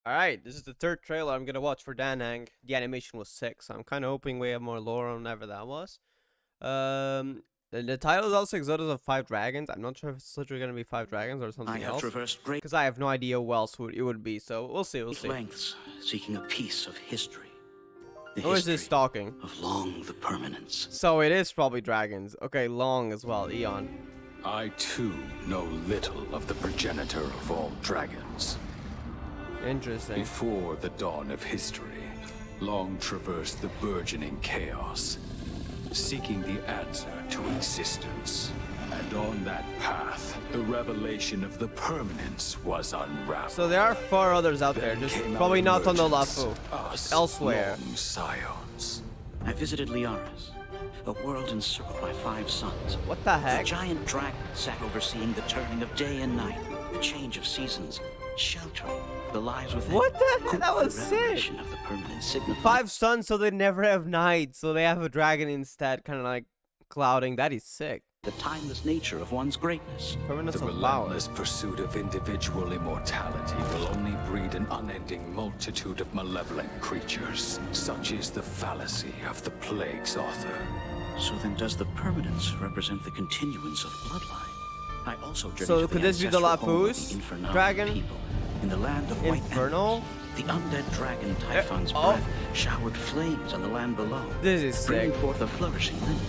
Alright, this is the third trailer I'm gonna watch for Danang. The animation was sick, so I'm kind of hoping we have more lore on whatever that was. The title is also Exodus of Five Dragons. I'm not sure if it's literally gonna be Five Dragons or something else. Traversed great because I have no idea who else it would be, so we'll see, lengths, seeking a piece of history. Or is this stalking? Of Long the Permanence. So it is probably dragons. Okay, Long as well, Eon. I too know little of the progenitor of all dragons. Interesting. Before the dawn of history, Long traversed the burgeoning chaos, seeking the answer to existence. And on that path, the revelation of the permanence was unraveled. So there are 4 others out there, just probably not on the Lafu. Elsewhere. SCIONS. I visited Liaris, a world encircled by 5 suns. What the heck? A giant dragon sat overseeing the turning of day and night, the change of seasons, sheltering the lives within. What the? That was the sick. revelation of the permanence signified 5 suns, so they never have night, so they have a dragon instead, kind of like clouding. That is sick. the timeless nature of one's greatness. Permanence The of power. relentless pursuit of individual immortality will only breed an unending multitude of malevolent creatures. Such is the fallacy of the plague's author. So then does the permanence represent the continuance of bloodline? I also journeyed So to could the this be the ancestral home of Lapus the Infernal dragon? people in the land of white Infernal? embers. The undead dragon Typhon's oh. breath showered flames on the land below, This is bringing sick. forth a flourishing lineage.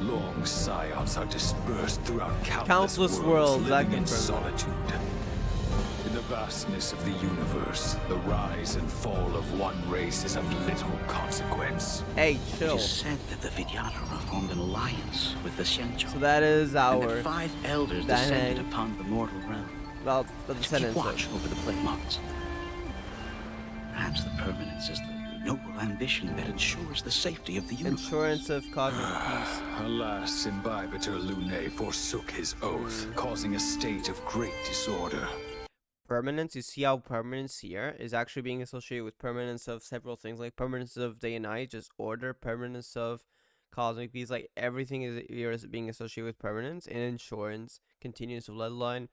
Long scions are dispersed throughout Countless worlds, I living in confirm. solitude. In the vastness of the universe, the rise and fall of one race is of little consequence. Hey, It chill. is said that the Vidyadhara formed an alliance with the SCIONS, So that is and our that 5 elders Dang. descended upon the mortal realm well, the to keep descendants. watch over the plague markets. Perhaps the permanence is the noble ambition that ensures the safety of the universe. Insurance of cognitive peace. Alas, Imbibitor Lunae forsook his oath, causing a state of great disorder. Permanence, you see how permanence here is actually being associated with permanence of several things, like permanence of day and night, just order, permanence of cosmic peace, like everything is here is being associated with permanence, and insurance, continuous bloodline,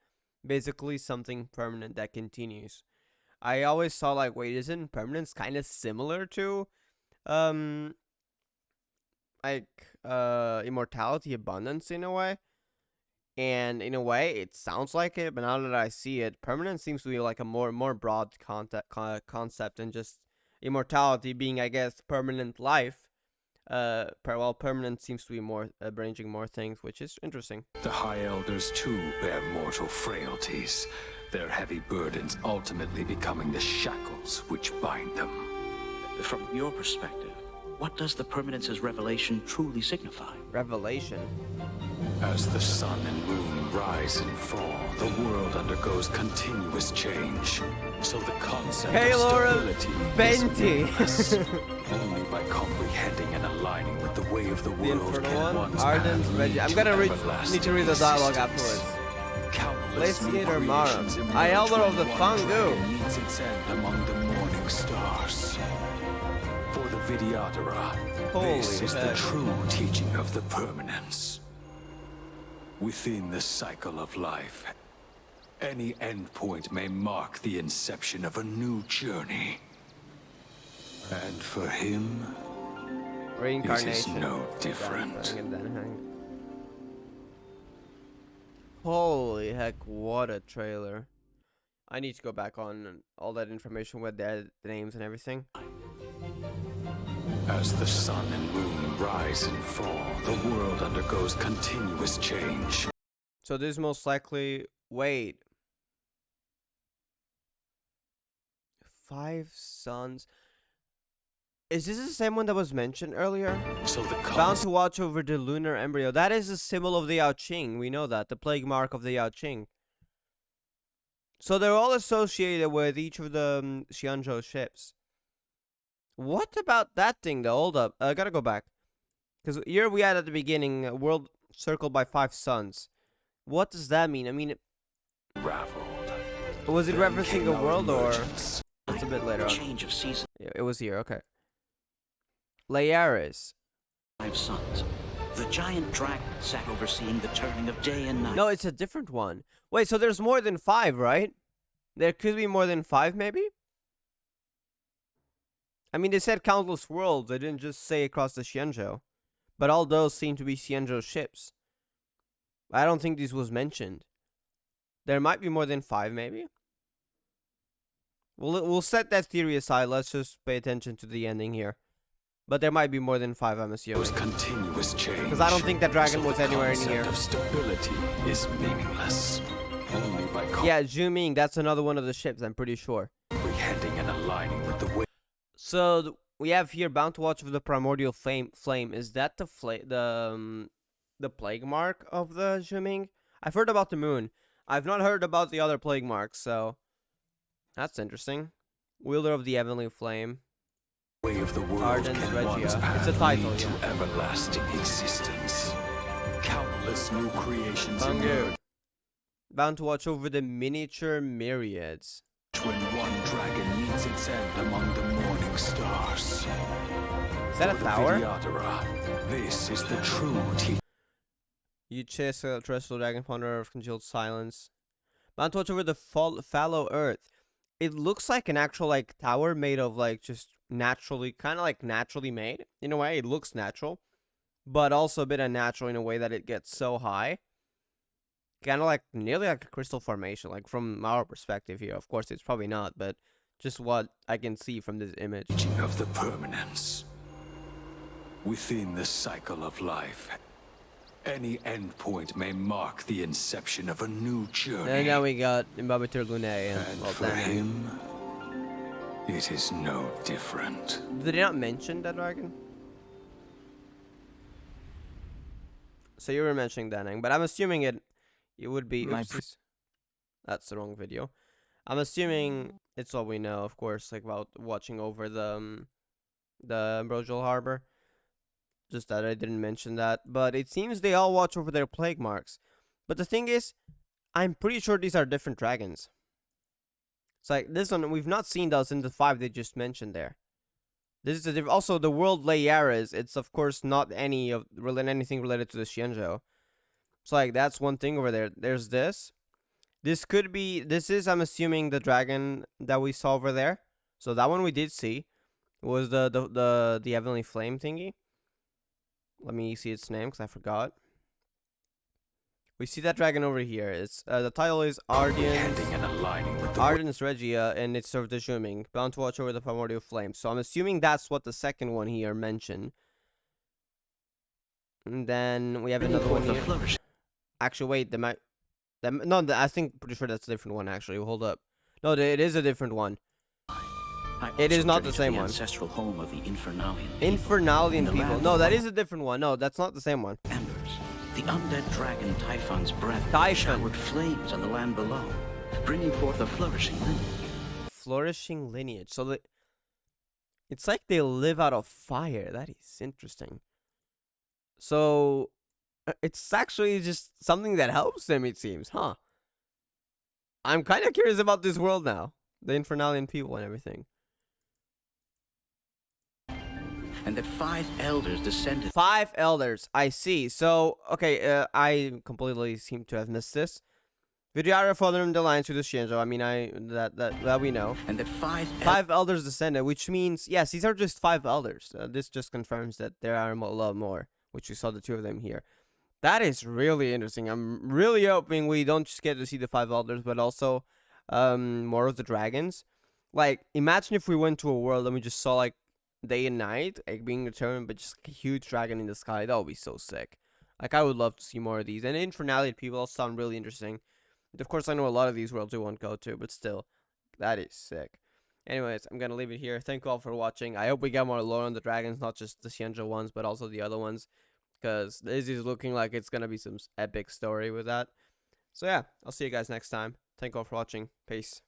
basically something permanent that continues. I always saw like, wait, isn't permanence kind of similar to immortality, abundance in a way? And in a way, it sounds like it, but now that I see it, permanence seems to be like a more broad concept than just immortality being, I guess, permanent life. Well, permanent seems to be more ranging more things, which is interesting. The High Elders too bear mortal frailties, their heavy burdens ultimately becoming the shackles which bind them. From your perspective, what does the permanence's revelation truly signify? Revelation. As the sun and moon rise and fall, the world undergoes continuous change. So the concept Hey, of Laura stability Benti. is meaningless. Only by comprehending and aligning with the way of the The world Infernal can one? one's Ardent path Regi. lead I'm to gonna everlasting need to read the dialogue existence. afterwards. Countless new Glaciator Mara, creations emerge High Elder when of the one Fangu. dragon meets its end among the morning stars. For the Vidyadhara, this Holy is the heck. true teaching of the permanence. Within the cycle of life, any endpoint may mark the inception of a new journey. And for him, Reincarnation. it is no different. Holy heck, what a trailer. I need to go back on all that information with the names and everything. As the sun and moon rise and fall, the world undergoes continuous change. So this most likely, wait. 5 suns. Is this the same one that was mentioned earlier? So the Bound to watch over the lunar embryo. That is a symbol of the Yao Qing. We know that. The plague mark of the Yao Qing. So they're all associated with each of the Xianzhou ships. What about that thing though? Hold up. I gotta go back. Because here we had at the beginning, a world circled by 5 suns. What does that mean? I mean, Raveled. was it Then referencing came a our world or... emergence. It's a bit later on. Change of season. Yeah, it was here, okay. Layaris. 5 suns. The giant dragon sat overseeing the turning of day and night. No, it's a different one. Wait, so there's more than 5, right? There could be more than 5, maybe? I mean, they said countless worlds. They didn't just say across the Xianzhou. But all those seem to be Xianzhou ships. I don't think this was mentioned. There might be more than 5, maybe. We'll set that theory aside. Let's just pay attention to the ending here. But there might be more than 5, I'm assuming. Continuous change. Because I don't think that dragon was anywhere in here. Of stability is meaningless. Only by yeah, Zhu that's another one of the ships, I'm pretty sure. comprehending and aligning with the way. So we have here bound to watch of the primordial flame. Is that the the plague mark of the Zhu? I've heard about the moon. I've not heard about the other plague marks, so that's interesting. Wielder of the heavenly flame. Way of the world Ardent can once Regia. path It's a title, lead to yeah. everlasting existence. Countless new creations emerge Bound to watch over the miniature myriads. when one dragon meets its end among the morning stars. Is that a For the tower? Vidyadhara, this is the true teaching. You chase a terrestrial dragon ponder of congealed silence. Bound to watch over the fallow earth. It looks like an actual like tower made of like just naturally, kind of like naturally made in a way. It looks natural, but also a bit unnatural in a way that it gets so high. Kind of like nearly like a crystal formation, like from our perspective here. Of course, it's probably not, but just what I can see from this image. Of the permanence. Within the cycle of life, any endpoint may mark the inception of a new journey. And now we got Imbabitur Lune and And well, for Danny. him, it is no different. Did they not mention that dragon? So you were mentioning Danang, but I'm assuming it would be. Oopsies. That's the wrong video. I'm assuming it's all we know, of course, like about watching over the Ambrosial Harbor. Just that I didn't mention that, but it seems they all watch over their plague marks. But the thing is, I'm pretty sure these are different dragons. It's like this one, we've not seen those in the 5 they just mentioned there. This is also the world Layaras. It's of course not anything related to the Xianzhou. It's like that's one thing over there. There's this. This could be. This is, I'm assuming, the dragon that we saw over there. So that one we did see was the heavenly flame thingy. Let me see its name because I forgot. We see that dragon over here. It's the title is Comprehending and aligning with the Ardens Regia, and it's served the Zhuming, bound to watch over the primordial flame. So I'm assuming that's what the second one here mentioned. And then we have another one here. flourish. Actually, wait, I think pretty sure that's a different one. Actually, hold up. No, it is a different one. It is not the same one. Ancestral home of the Infernalian. Infernalian In the people. land No, of that light. is a different one. No, that's not the same one. Embers. The undead dragon Typhon's breath Typhon. showered flames on the land below, bringing forth a flourishing lineage. Flourishing lineage. So it's like they live out of fire. That is interesting. So it's actually just something that helps them, it seems, huh? I'm kind of curious about this world now. The Infernalian people and everything. And that 5 elders descended. 5 elders. I see. So, okay, I completely seem to have missed this. Vidyara followed him the lines through the Xianzhou. I mean, that we know. And that 5 elders descended, which means, yes, these are just 5 elders. This just confirms that there are a lot more, which we saw the 2 of them here. That is really interesting. I'm really hoping we don't just get to see the 5 elders, but also more of the dragons. Like, imagine if we went to a world and we just saw, like, day and night, like, being determined, but just like a huge dragon in the sky. That would be so sick. Like, I would love to see more of these. And Infernalian people all sound really interesting. Of course, I know a lot of these worlds we won't go to, but still, that is sick. Anyways, I'm gonna leave it here. Thank you all for watching. I hope we get more lore on the dragons, not just the Xianzhou ones, but also the other ones, because this is looking like it's gonna be some epic story with that. So yeah, I'll see you guys next time. Thank you all for watching. Peace.